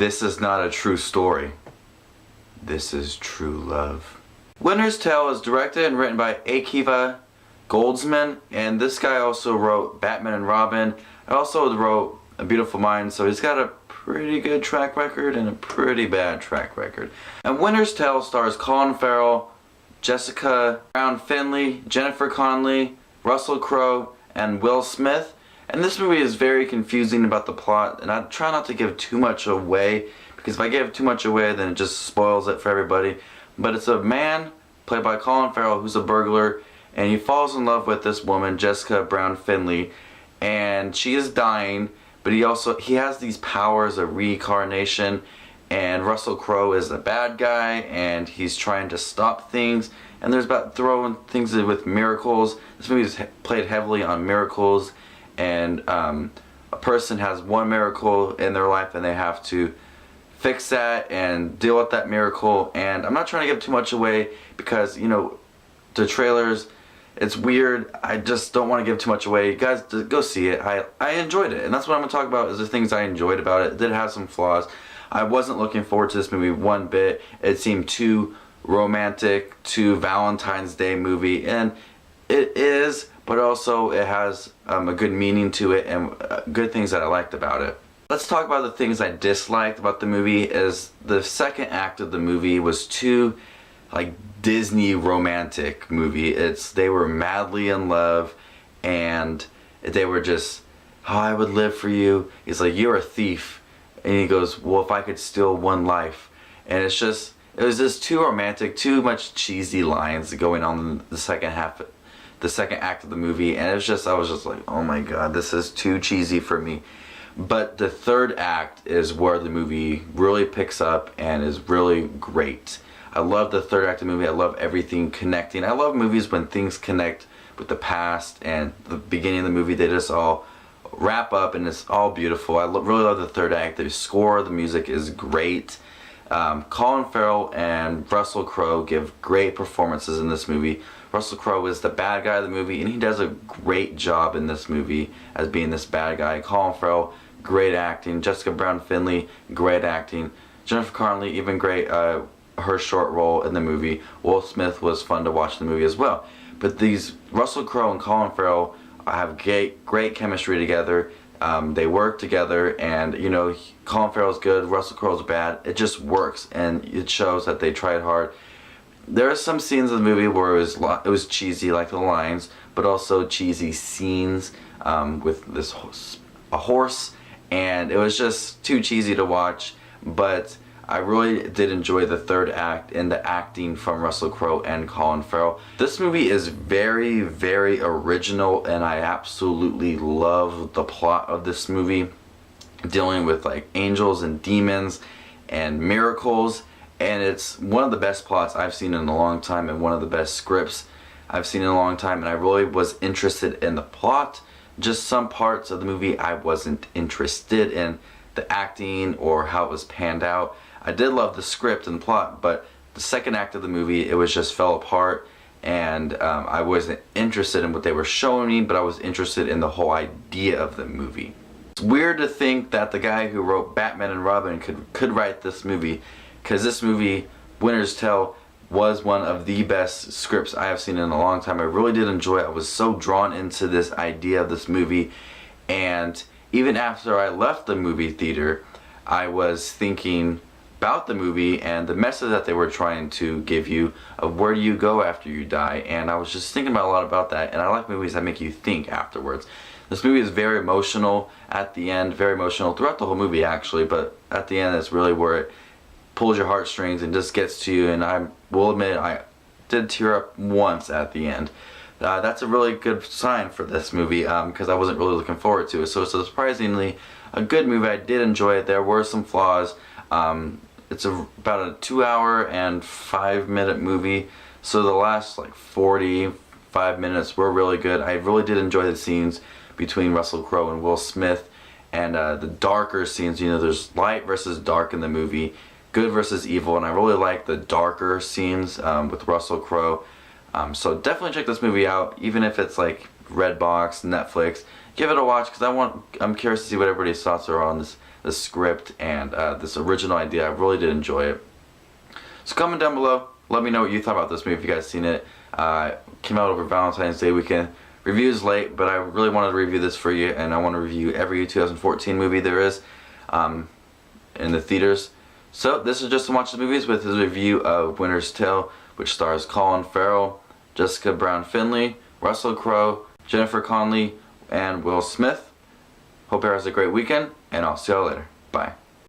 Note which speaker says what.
Speaker 1: This is not a true story. This is true love. Winter's Tale is directed and written by Akiva Goldsman, and this guy also wrote Batman and Robin. I also wrote A Beautiful Mind, so he's got a pretty good track record and a pretty bad track record. And Winter's Tale stars Colin Farrell, Jessica Brown Findlay, Jennifer Connelly, Russell Crowe, and Will Smith. And this movie is very confusing about the plot, and I try not to give too much away, because if I give too much away then it just spoils it for everybody. But it's a man, played by Colin Farrell, who's a burglar, and he falls in love with this woman, Jessica Brown Findlay, and she is dying, but he has these powers of reincarnation, and Russell Crowe is a bad guy, and he's trying to stop things, and there's about throwing things in with miracles. This movie is played heavily on miracles, and a person has one miracle in their life and they have to fix that and deal with that miracle. And I'm not trying to give too much away because, you know, the trailers, it's weird. I just don't want to give too much away. You guys, go see it. I enjoyed it, and that's what I'm going to talk about, is the things I enjoyed about it. It did have some flaws. I wasn't looking forward to this movie one bit. It seemed too romantic, too Valentine's Day movie, and it is, but also it has a good meaning to it and good things that I liked about it. Let's talk about the things I disliked about the movie. Is the second act of the movie was too like Disney romantic movie. They were madly in love, and they were just, oh, I would live for you. He's like, you're a thief. And he goes, well, if I could steal one life. And it was just too romantic, too much cheesy lines going on in the second act of the movie. And I was just like, oh my god, this is too cheesy for me. But the third act is where the movie really picks up and is really great. I love the third act of the movie. I love everything connecting. I love movies when things connect with the past and the beginning of the movie. They just all wrap up and it's all beautiful. I really love the third act. The score, the music is great. Colin Farrell and Russell Crowe give great performances in this movie. Russell Crowe is the bad guy of the movie, and he does a great job in this movie as being this bad guy. Colin Farrell, great acting. Jessica Brown Findlay, great acting. Jennifer Connelly, even great, her short role in the movie. Will Smith was fun to watch in the movie as well. But these Russell Crowe and Colin Farrell have great chemistry together. They work together, and you know, Colin Farrell's good, Russell Crowe's bad. It just works, and it shows that they tried hard. There are some scenes in the movie where it was cheesy, like the lines, but also cheesy scenes with a horse, and it was just too cheesy to watch. But I really did enjoy the third act and the acting from Russell Crowe and Colin Farrell. This movie is very, very original, and I absolutely love the plot of this movie, dealing with like angels and demons and miracles. And it's one of the best plots I've seen in a long time, and one of the best scripts I've seen in a long time. And I really was interested in the plot. Just some parts of the movie I wasn't interested in the acting or how it was panned out. I did love the script and plot, but the second act of the movie, it was just fell apart, and I wasn't interested in what they were showing me, but I was interested in the whole idea of the movie. It's weird to think that the guy who wrote Batman and Robin could write this movie, because this movie, Winter's Tale, was one of the best scripts I have seen in a long time. I really did enjoy it. I was so drawn into this idea of this movie, and even after I left the movie theater, I was thinking about the movie and the message that they were trying to give you of where do you go after you die. And I was just thinking about a lot about that, and I like movies that make you think afterwards. This movie is very emotional at the end, very emotional throughout the whole movie actually, but at the end it's really where it pulls your heartstrings and just gets to you. And I will admit I did tear up once at the end. That's a really good sign for this movie, because I wasn't really looking forward to it. So it's surprisingly a good movie. I did enjoy it. There were some flaws. It's about a 2-hour and 5-minute movie, so the last like 45 minutes were really good. I really did enjoy the scenes between Russell Crowe and Will Smith, and the darker scenes. You know, there's light versus dark in the movie, good versus evil, and I really like the darker scenes with Russell Crowe. So definitely check this movie out, even if it's like Redbox, Netflix. Give it a watch, because I'm curious to see what everybody's thoughts are on the script and this original idea. I really did enjoy it. So comment down below. Let me know what you thought about this movie if you guys seen it. Came out over Valentine's Day weekend. Review is late, but I really wanted to review this for you, and I want to review every 2014 movie there is in the theaters. So this is Justin Watches Movies with his review of Winter's Tale, which stars Collin, Ferrell, Jessica Brown Findlay, Russell Crowe, Jennifer Connelly, and Will Smith. Hope everyone has a great weekend, and I'll see y'all later. Bye.